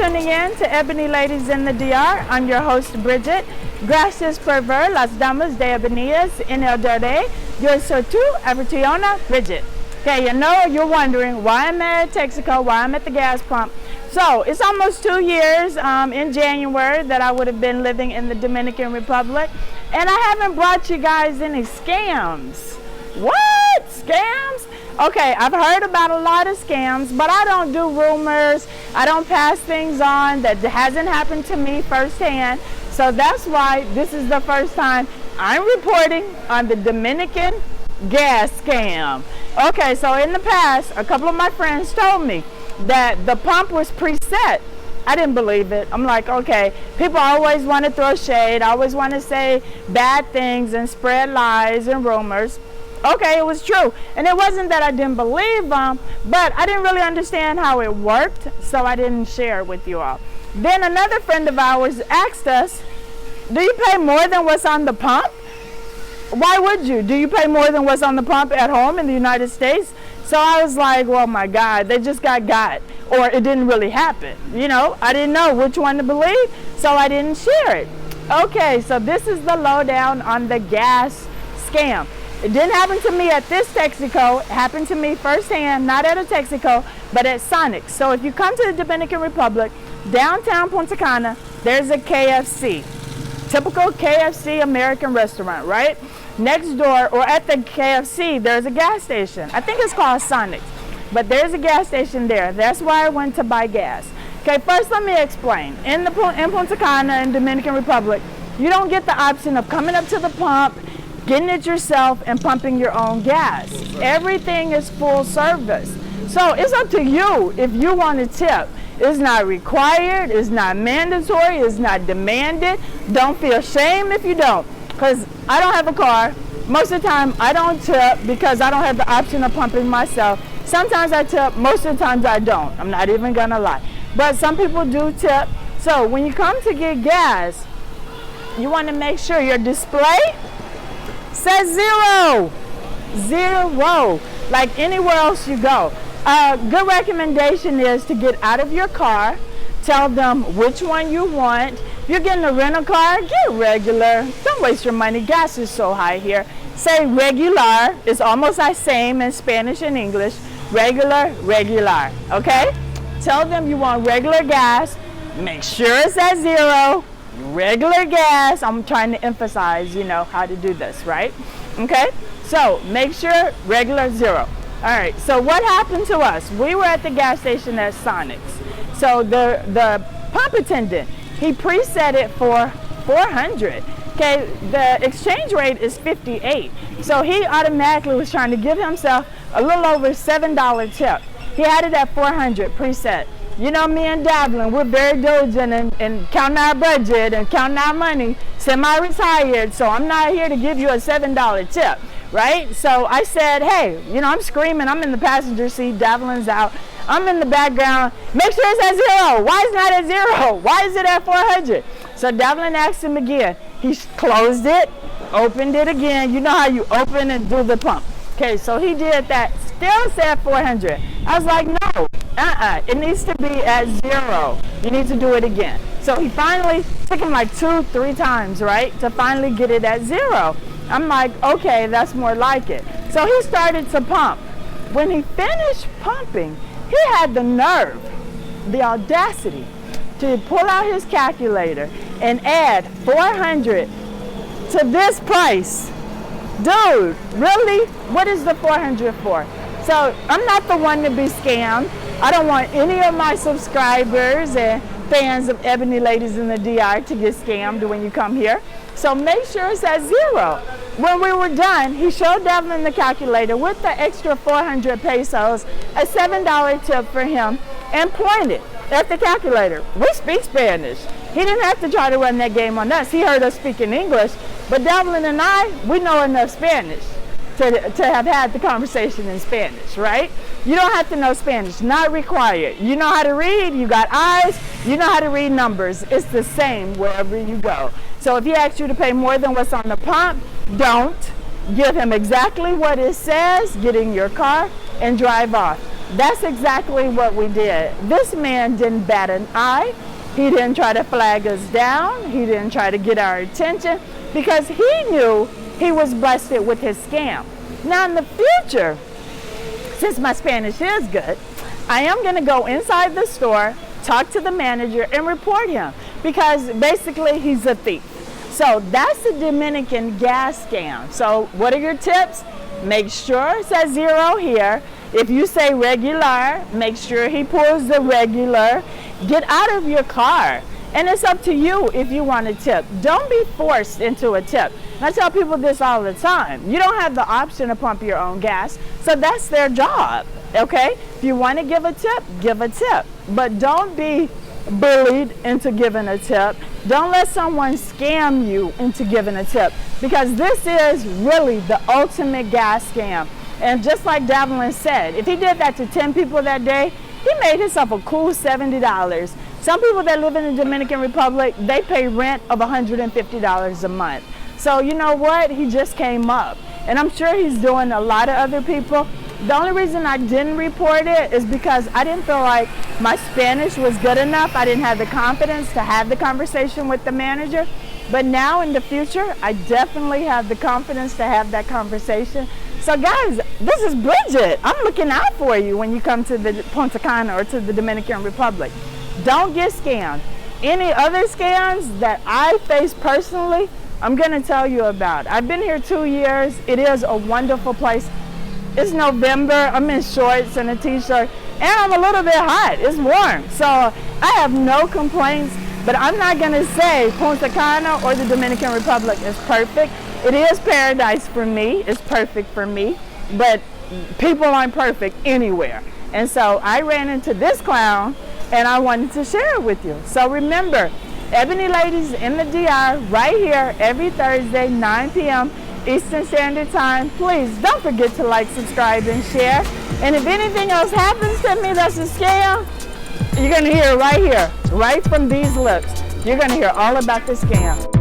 tuning in to Ebony Ladies in the DR. I'm your host, Bridget. Gracias por ver las damas de Ebonias en el DR. Yo soy tu anfitriona, Bridget. Okay, you know, you're wondering why I'm at Texaco, why I'm at the gas pump. So it's almost 2 years in January that I would have been living in the Dominican Republic, and I haven't brought you guys any scams. What? Scams? Okay, I've heard about a lot of scams, but I don't do rumors. I don't pass things on that hasn't happened to me firsthand. So that's why this is the first time I'm reporting on the Dominican gas scam. Okay, so in the past, a couple of my friends told me that the pump was preset. I didn't believe it. I'm like, okay, people always want to throw shade, always want to say bad things and spread lies and rumors. Okay, it was true. And it wasn't that I didn't believe them, but I didn't really understand how it worked, so I didn't share it with you all. Then another friend of ours asked us, do you pay more than what's on the pump? Why would you? Do you pay more than what's on the pump at home in the United States? So I was like, well, my God, they just got, or it didn't really happen. You know, I didn't know which one to believe, so I didn't share it. Okay, so this is the lowdown on the gas scam. It didn't happen to me at this Texaco. It happened to me firsthand, not at a Texaco, but at Sonic's. So if you come to the Dominican Republic, downtown Punta Cana, there's a KFC. Typical KFC American restaurant, right? Next door, or at the KFC, there's a gas station. I think it's called Sonic's, but there's a gas station there. That's why I went to buy gas. Okay, first let me explain. In Punta Cana in Dominican Republic, you don't get the option of coming up to the pump, getting it yourself, and pumping your own gas. Everything is full service. So it's up to you if you want to tip. It's not required, it's not mandatory, it's not demanded. Don't feel shame if you don't, because I don't have a car. Most of the time I don't tip because I don't have the option of pumping myself. Sometimes I tip, most of the times I don't. I'm not even gonna lie. But some people do tip. So when you come to get gas, you want to make sure your display says zero, like anywhere else you go. A good recommendation is to get out of your car, tell them which one you want. If you're getting a rental car, get regular. Don't waste your money. Gas is so high here. Say regular. It's almost the same in Spanish and English. Regular, okay? Tell them you want regular gas. Make sure it's at zero. Regular gas. I'm trying to emphasize, you know, how to do this, right? Okay? So make sure regular, zero. All right, so what happened to us? We were at the gas station at Sonic's. So the pump attendant, he preset it for 400. Okay, the exchange rate is 58. So he automatically was trying to give himself a little over $7 tip. He had it at 400 preset. You know, me and Davlin, we're very diligent and counting our budget and counting our money, semi-retired, so I'm not here to give you a $7 tip, right? So I said, hey, you know, I'm screaming, I'm in the passenger seat, Davlin's out, I'm in the background, make sure it's at zero. Why is it not at zero? Why is it at 400? So Davlin asked him again. He closed it, opened it again. You know how you open and do the pump. Okay, so he did that, still said 400. I was like, no, it needs to be at zero. You need to do it again. So he finally, took him like 2-3 times, right, to finally get it at zero. I'm like, okay, that's more like it. So he started to pump. When he finished pumping, he had the nerve, the audacity to pull out his calculator and add 400 to this price. Dude, really? What is the 400 for? So I'm not the one to be scammed. I don't want any of my subscribers and fans of Ebony Ladies in the DR to get scammed when you come here. So make sure it's at zero. When we were done, he showed Devlin the calculator with the extra 400 pesos, a $7 tip for him, and pointed at the calculator. We speak Spanish. He didn't have to try to run that game on us. He heard us speak in English, but Devlin and I, we know enough Spanish to have had the conversation in Spanish, right? You don't have to know Spanish, not required. You know how to read, you got eyes, you know how to read numbers. It's the same wherever you go. So if he asks you to pay more than what's on the pump, don't. Give him exactly what it says, get in your car, and drive off. That's exactly what we did. This man didn't bat an eye. He didn't try to flag us down. He didn't try to get our attention because he knew he was busted with his scam. Now in the future, since my Spanish is good, I am going to go inside the store, talk to the manager, and report him because basically he's a thief. So that's the Dominican gas scam. So what are your tips? Make sure it says 0 here. If you say regular, make sure he pulls the regular. Get out of your car. And it's up to you if you want a tip. Don't be forced into a tip. And I tell people this all the time. You don't have the option to pump your own gas, so that's their job, okay? If you want to give a tip, give a tip. But don't be bullied into giving a tip. Don't let someone scam you into giving a tip because this is really the ultimate gas scam. And just like Davlin said, if he did that to 10 people that day, he made himself a cool $70. Some people that live in the Dominican Republic, they pay rent of $150 a month. So you know what? He just came up. And I'm sure he's doing a lot of other people. The only reason I didn't report it is because I didn't feel like my Spanish was good enough. I didn't have the confidence to have the conversation with the manager. But now in the future, I definitely have the confidence to have that conversation. So guys, this is Bridget. I'm looking out for you when you come to the Punta Cana or to the Dominican Republic. Don't get scammed. Any other scams that I face personally, I'm going to tell you about. I've been here 2 years. It is a wonderful place. It's November. I'm in shorts and a t-shirt, and I'm a little bit hot. It's warm. So I have no complaints, but I'm not going to say Punta Cana or the Dominican Republic is perfect. It is paradise for me. It's perfect for me, but people aren't perfect anywhere. And so I ran into this clown, and I wanted to share it with you. So remember, Ebony Ladies in the DR right here every Thursday, 9 p.m. Eastern Standard Time. Please don't forget to like, subscribe, and share. And if anything else happens to me that's a scam, you're going to hear it right here, right from these lips. You're going to hear all about the scam.